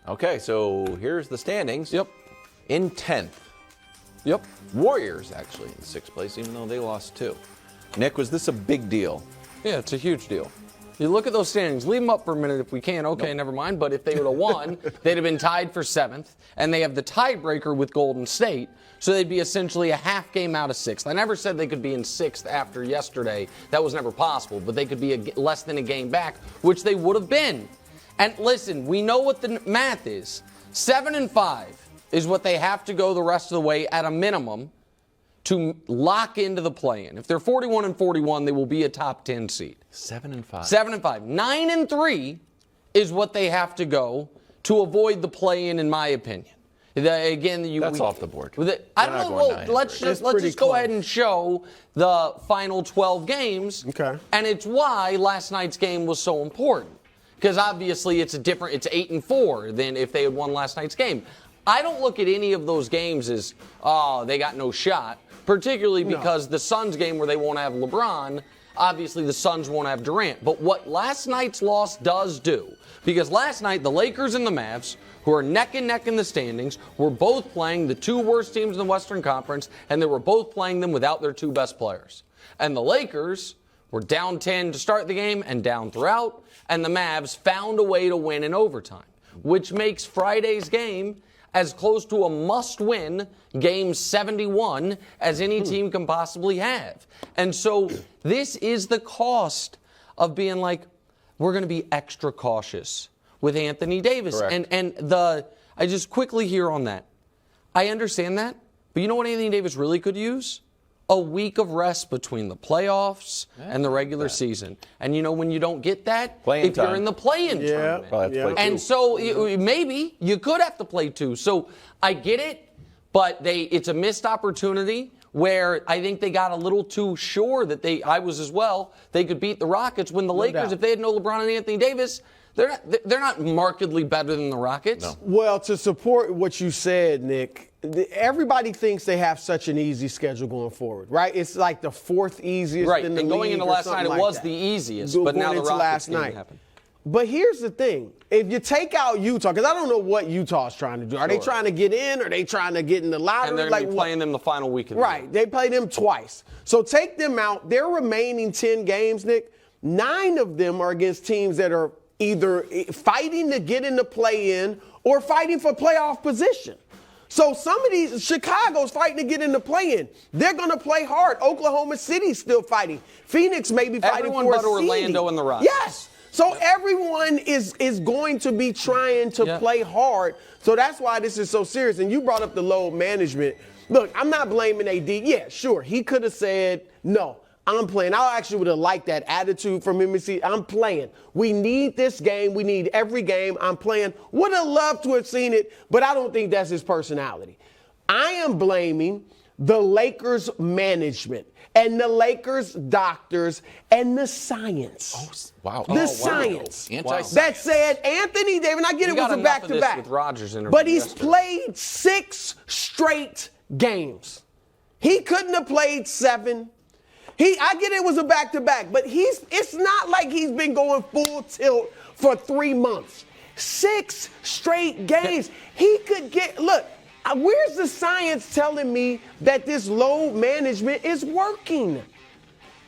Okay, so here's the standings. Yep. In 10th. Yep. Warriors, actually, in 6th place, even though they lost 2. Nick, was this a big deal? Yeah, it's a huge deal. You look at those standings, leave them up for a minute if we can. Okay, never mind. But if they would have won, they'd have been tied for 7th, and they have the tiebreaker with Golden State, so they'd be essentially a half game out of 6th. I never said they could be in 6th after yesterday. That was never possible, but they could be less than a game back, which they would have been. And listen, we know what the math is. 7-5 is what they have to go the rest of the way at a minimum to lock into the play-in. If they're 41-41, they will be a top 10 seed. 7-5. 7-5. 9-3 is what they have to go to avoid the play-in, in my opinion. That's off the board. I don't know. Well, let's just go ahead and show the final 12 games. Okay. And it's why last night's game was so important. Because obviously it's 8-4 than if they had won last night's game. I don't look at any of those games as, they got no shot. Particularly because the Suns game where they won't have LeBron, obviously the Suns won't have Durant. But what last night's loss does do, because last night the Lakers and the Mavs, who are neck and neck in the standings, were both playing the 2 worst teams in the Western Conference, and they were both playing them without their 2 best players. And the Lakers were down 10 to start the game and down throughout, and the Mavs found a way to win in overtime, which makes Friday's game as close to a must-win game 71 as any team can possibly have. And so this is the cost of being like, we're going to be extra cautious with Anthony Davis. Correct. And I just quickly here on that. I understand that, but you know what Anthony Davis really could use? A week of rest between the playoffs and the regular season. And you know when you don't get that? Playing you're time. in the play-in tournament. Probably have to play 2. And so maybe you could have to play 2. So I get it, but it's a missed opportunity where I think they got a little too sure that I was as well, they could beat the Rockets when the Lakers, if they had no LeBron and Anthony Davis, they're not markedly better than the Rockets. No. Well, to support what you said, Nick, everybody thinks they have such an easy schedule going forward, right? It's like the 4th easiest right. in the and league. going into last night, it was the easiest, but now the Rockets didn't happen. But here's the thing. If you take out Utah, because I don't know what Utah's trying to do. Are they trying to get in? Are they trying to get in the lottery? And they're going to be playing them the final week of the Right. year. They play them twice. So take them out. Their remaining 10 games, Nick, 9 of them are against teams that are either fighting to get in the play-in or fighting for playoff position. So some of these, Chicago's fighting to get in the play-in. They're going to play hard. Oklahoma City's still fighting. Phoenix may be fighting Everyone for but a seeding. Orlando and the Rockets. Yes. So everyone is going to be trying to play hard. So that's why this is so serious. And you brought up the load management. Look, I'm not blaming AD. Yeah, sure. He could have said, no, I'm playing. I actually would have liked that attitude from him. I'm playing. We need this game. We need every game. I'm playing. Would have loved to have seen it, but I don't think that's his personality. I am blaming the Lakers management and the Lakers doctors and the science. Wow. The science. Anti-science. That said, Anthony Davis, I get it was a back-to-back. With Rodgers interview but he's yesterday. played 6 straight games. He couldn't have played 7. I get it was a back-to-back, but it's not like he's been going full tilt for 3 months. 6 straight games. He could look, where's the science telling me that this load management is working?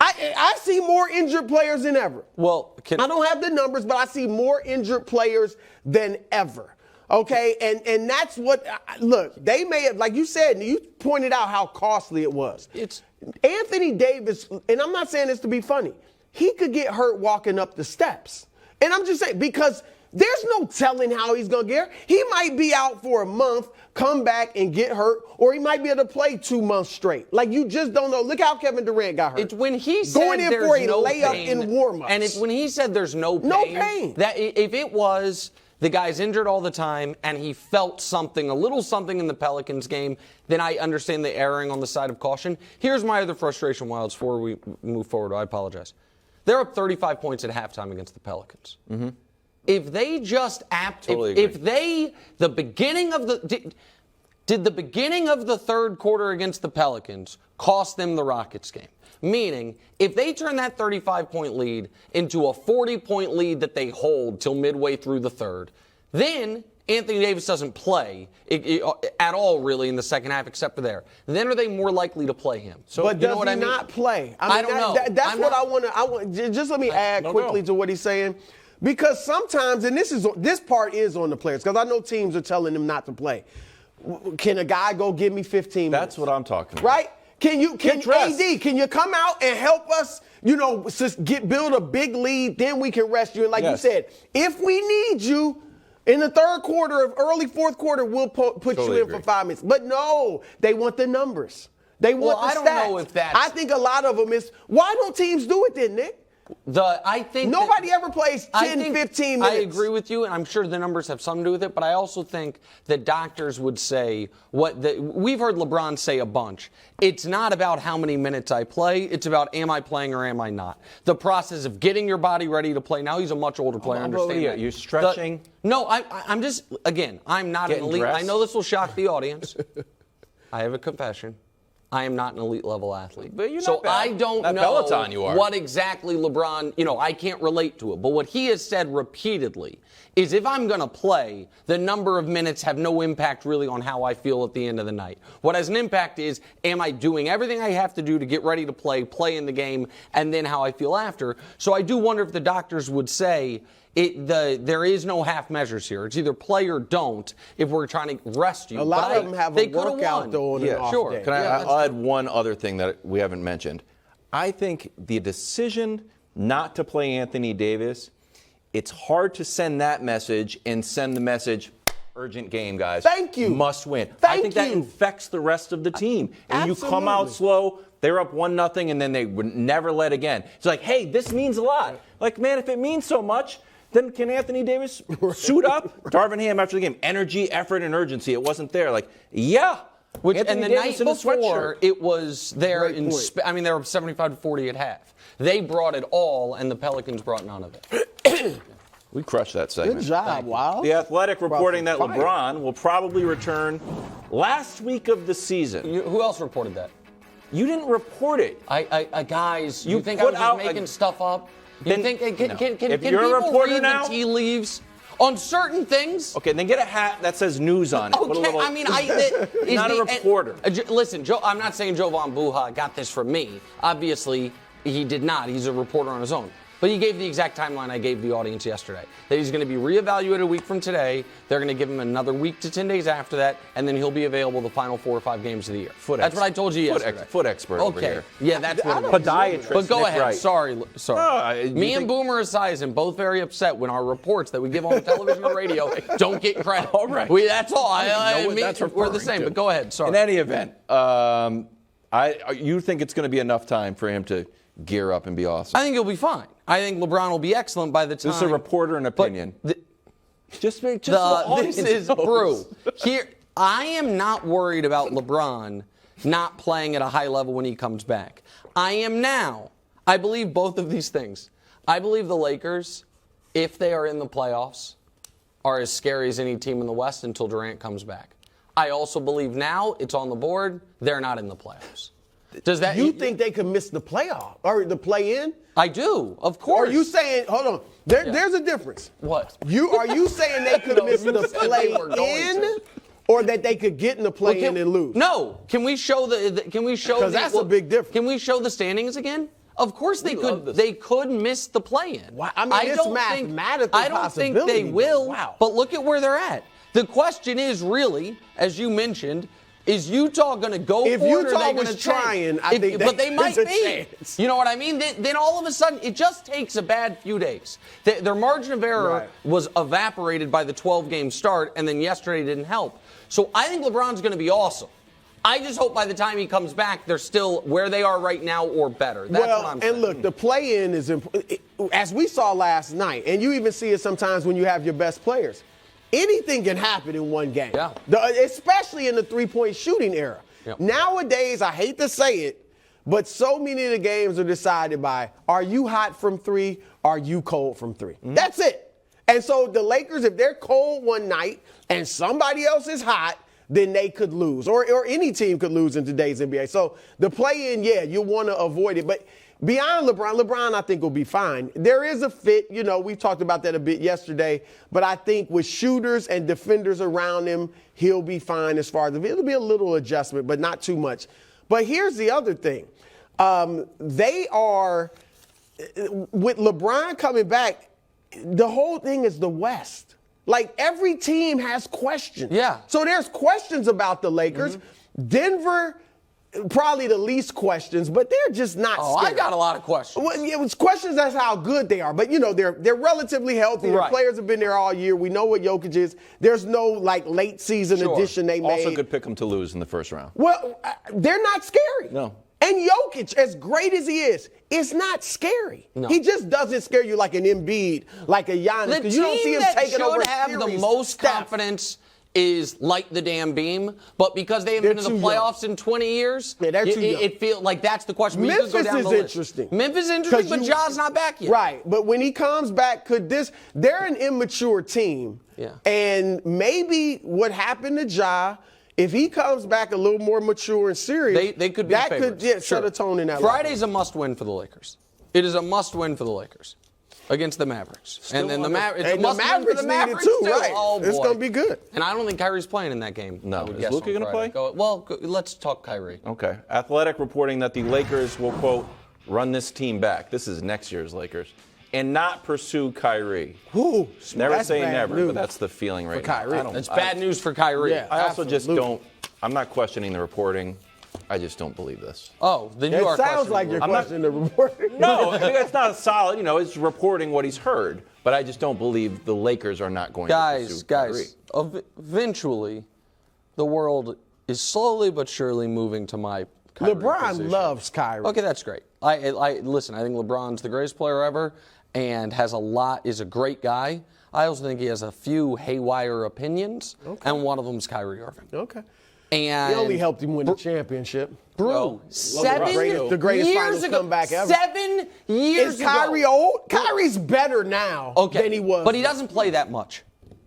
I see more injured players than ever. Well, I don't have the numbers, but I see more injured players than ever. Okay, and that's what, look, they may have, like you said, you pointed out how costly it was. It's Anthony Davis, and I'm not saying this to be funny, he could get hurt walking up the steps. And I'm just saying, because there's no telling how he's going to get hurt. He might be out for a month, come back and get hurt, or he might be able to play 2 months straight. Like, you just don't know. Look how Kevin Durant got hurt. It's when he said going in there's for a no layup pain, in warm-ups. And it's when he said there's no pain. That if it was the guy's injured all the time and he felt something, a little something in the Pelicans game, then I understand the erring on the side of caution. Here's my other frustration, Wildes, before we move forward. I apologize. They're up 35 points at halftime against the Pelicans. Mm-hmm. If they just the beginning of the did the beginning of the third quarter against the Pelicans cost them the Rockets game? Meaning, if they turn that 35-point lead into a 40-point lead that they hold till midway through the third, then Anthony Davis doesn't play at all really in the second half except for there, then are they more likely to play him? So but does he not play? I don't know. That's what I want to. Just let me add quickly to what he's saying, because sometimes, and this part is on the players, because I know teams are telling them not to play. Can a guy go give me 15 minutes? That's what I'm talking about. Right? Can AD, can you come out and help us, build a big lead, then we can rest you. And like you said, if we need you in the third quarter or early fourth quarter, we'll put you in for 5 minutes. But no, they want the numbers. They want the stats. I don't know if that's... I think a lot of them is, why don't teams do it then, Nick? I think nobody ever plays 10, 15 minutes. I agree with you, and I'm sure the numbers have something to do with it, but I also think that doctors would say we've heard LeBron say a bunch. It's not about how many minutes I play. It's about am I playing or am I not. The process of getting your body ready to play. Now he's a much older player. I understand that. You're stretching? No, I'm just, again, I'm not an elite. Dressed? I know this will shock the audience. I have a confession. I am not an elite level athlete. But you're so not bad. I don't At know Peloton you are. what exactly LeBron, I can't relate to it. But what he has said repeatedly is if I'm going to play, the number of minutes have no impact really on how I feel at the end of the night. What has an impact is, am I doing everything I have to do to get ready to play in the game, and then how I feel after. So I do wonder if the doctors would say, there is no half measures here. It's either play or don't if we're trying to rest you. A lot of them have a workout though on an off day. I'll add one other thing that we haven't mentioned. I think the decision not to play Anthony Davis, it's hard to send that message and send the message, urgent game, guys. Thank you. Must win. I think that infects the rest of the team. And Absolutely. you come out slow, they're up 1-0, and then they would never let again. It's like, hey, this means a lot. Like, man, if it means so much, then can Anthony Davis suit up? Darvin Ham after the game, energy, effort, and urgency. It wasn't there. Like, yeah. And the night before, it was there. They were 75-40 at half. They brought it all, and the Pelicans brought none of it. We crushed that segment. Good job, wow. The Athletic reporting that LeBron will probably return last week of the season. Who else reported that? You didn't report it. Guys, you think I was just making stuff up? Can if you're you're a reporter read now, the tea leaves on certain things? Okay, then get a hat that says news on it. Okay, not a reporter. Listen, Joe, I'm not saying Jovan Buha got this from me. Obviously, he did not. He's a reporter on his own. But he gave the exact timeline I gave the audience yesterday. That he's going to be reevaluated a week from today. They're going to give him another week to 10 days after that, and then he'll be available the final 4 or 5 games of the year. That's what I told you yesterday. Foot expert over here. Yeah, that's what it is. Podiatrist. But go ahead. Wright. Sorry. Me and Boomer Esiason both very upset when our reports that we give on television and radio don't get credit. All right. That's all. We're the same. But go ahead. Sorry. In any event, you think it's going to be enough time for him to gear up and be awesome? I think he'll be fine. I think LeBron will be excellent by the time. This is a reporter and opinion. This is Brew. Here, I am not worried about LeBron not playing at a high level when he comes back. I am now. I believe both of these things. I believe the Lakers, if they are in the playoffs, are as scary as any team in the West until Durant comes back. I also believe now it's on the board. They're not in the playoffs. Does that you think they could miss the playoff or the play-in? I do, of course. Are you saying? Hold on. There's a difference. What? Are you saying they could miss the play-in, or that they could get in the play-in and lose? No. Can we show Because that's a big difference. Can we show the standings again? Of course they could. They could miss the play-in. Wow. I mean, it's mathematical. I don't think they will. Wow. But look at where they're at. The question is really, as you mentioned, is Utah going to go for it, or are they going to trying, but they might be. Chance. You know what I mean? Then all of a sudden, it just takes a bad few days. Their margin of error was evaporated by the 12-game start, and then yesterday didn't help. So I think LeBron's going to be awesome. I just hope by the time he comes back, they're still where they are right now or better. That's what I'm saying. And look, the play-in is important. As we saw last night, and you even see it sometimes when you have your best players. Anything can happen in one game, especially in the three-point shooting era. Yep. Nowadays, I hate to say it, but so many of the games are decided by, are you hot from 3, are you cold from 3? Mm-hmm. That's it. And so the Lakers, if they're cold one night and somebody else is hot, then they could lose, or any team could lose in today's NBA. So the play-in, you want to avoid it. But beyond LeBron, I think will be fine. There is a fit. We talked about that a bit yesterday. But I think with shooters and defenders around him, he'll be fine as far as it'll be a little adjustment, but not too much. But here's the other thing. They are, with LeBron coming back, the whole thing is the West. Like, every team has questions. Yeah. So there's questions about the Lakers. Denver, probably the least questions, but they're just not scary. I got a lot of questions. Well, it was questions as how good they are, but they're relatively healthy. Right. The players have been there all year. We know what Jokic is. There's no late season addition they made. Also could pick them to lose in the first round. Well, they're not scary. No. And Jokic, as great as he is not scary. No. He just doesn't scare you like an Embiid, like a Giannis. The Because you don't see him team that taking over should have the series. most Steph. confidence is Light the Damn Beam, but because they haven't been in the too young. playoffs in 20 years, Yeah, they're too young. it feels like that's the question. You Memphis could go down is the list. interesting. Memphis is interesting, but Ja's not back yet. Right, but when he comes back, they're an immature team. Yeah. And maybe what happened to Ja, if he comes back a little more mature and serious, They could be that favorites. could set a tone in that. Friday's a must-win for the Lakers. It is a must-win for the Lakers against the Mavericks. And then the Mavericks need it too, right? Oh, It's boy. going to be good. And I don't think Kyrie's playing in that game. No. I would Is guess Luka on gonna Friday. play? Let's talk Kyrie. Okay. Athletic reporting that the Lakers will, quote, run this team back. This is next year's Lakers. And not pursue Kyrie. Ooh, Never that's say bad never, news but that's the feeling right Kyrie. now. It's bad news for Kyrie. Yeah. I also just Absolutely. I'm not questioning the reporting. I just don't believe this. Oh, then you It are sounds questioning like the you're report. questioning the report. No, I think that's not solid. It's reporting what he's heard. But I just don't believe the Lakers are not going to pursue Kyrie. Eventually, the world is slowly but surely moving to my Kyrie LeBron position. loves Kyrie. Okay, that's great. Listen, I think LeBron's the greatest player ever and is a great guy. I also think he has a few haywire opinions, and one of them is Kyrie Irving. Okay. And He only helped him win the championship. Bro, The greatest finals comeback ever. 7 years Is Kyrie ago. old? Kyrie's better now than he was. But he doesn't play that much.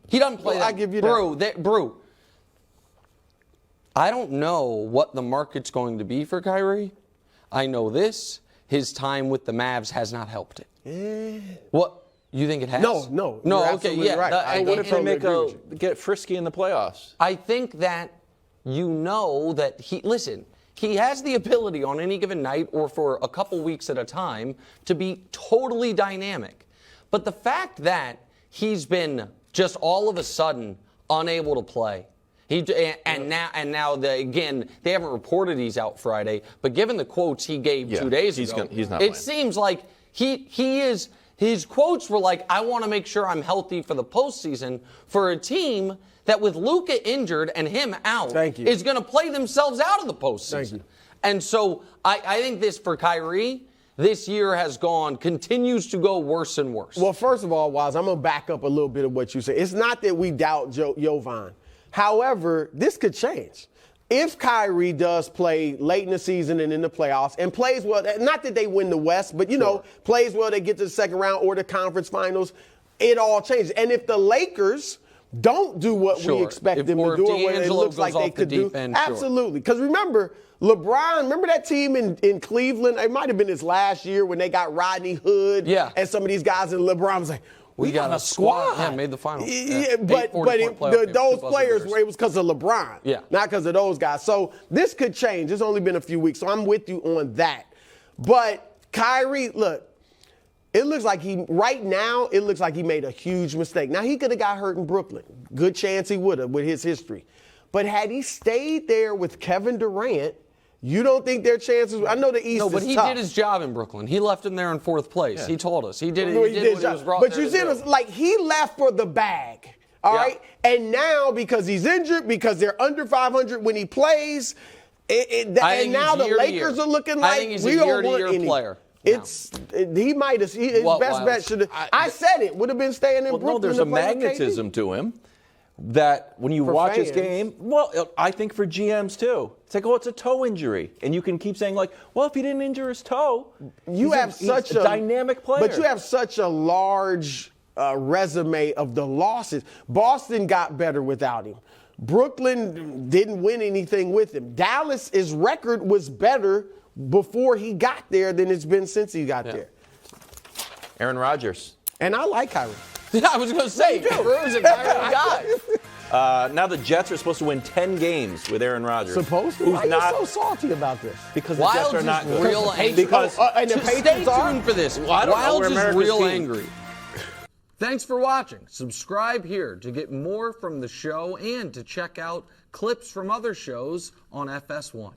He doesn't play Well, that. I give you that. Bro, I don't know what the market's going to be for Kyrie. I know this. His time with the Mavs has not helped it. What? You think it has? No. You're Okay, absolutely yeah. right. What if they get frisky in the playoffs? I think that that he has the ability on any given night or for a couple weeks at a time to be totally dynamic. But the fact that he's been just all of a sudden unable to play. Now they haven't reported he's out Friday, but given the quotes he gave 2 days ago, he's not it playing. seems like he is. His quotes were like, "I want to make sure I'm healthy for the postseason for a team that with Luka injured and him out is going to play themselves out of the postseason." Thank you. And so I think this for Kyrie, this year continues to go worse and worse. Well, first of all, Wiles, I'm going to back up a little bit of what you said. It's not that we doubt Jovan. However, this could change. If Kyrie does play late in the season and in the playoffs and plays well, not that they win the West, but, plays well, they get to the second round or the conference finals, it all changes. And if the Lakers don't do what we expect them to do or what it D'Angelo looks like goes they off the could do, deep end, sure. absolutely. Because remember that team in Cleveland? It might have been his last year when they got Rodney Hood and some of these guys, and LeBron was like, we got a squad. Yeah, made the finals. Yeah, but those players, it was because of LeBron, not because of those guys. So this could change. It's only been a few weeks, so I'm with you on that. But Kyrie, look, it looks like he made a huge mistake. Now, he could have got hurt in Brooklyn. Good chance he would have with his history. But had he stayed there with Kevin Durant, you don't think their chances? I know the East is tough. No, but he did his job in Brooklyn. He left him there in fourth place. Yeah. He told us. He did it. He did what he was brought but there you to see, do. it was like he left for the bag. All right? And now, because he's injured, because they're under 500 when he plays, and now the Lakers are looking like we don't want any. Player. He might have. His best bet should have. I said it would have been staying in Brooklyn. No, there's a magnetism to him that when you watch his game, I think for GMs too. It's like, it's a toe injury, and you can keep saying like, if he didn't injure his toe, he's a dynamic player. But you have such a large resume of the losses. Boston got better without him. Brooklyn didn't win anything with him. Dallas's record was better before he got there than it's been since he got there. Aaron Rodgers. And I like Kyrie. Yeah, I was going to say, Drew's a Kyrie guy. Now the Jets are supposed to win 10 games with Aaron Rodgers. Supposed to? Who's Why not, are you so salty about this? because the Wildes Jets are not is good. real angry. Because and the Just Patriots stay are? tuned for this. I don't know. Wildes We're is America's real team. angry. Thanks for watching. Subscribe here to get more from the show and to check out clips from other shows on FS1.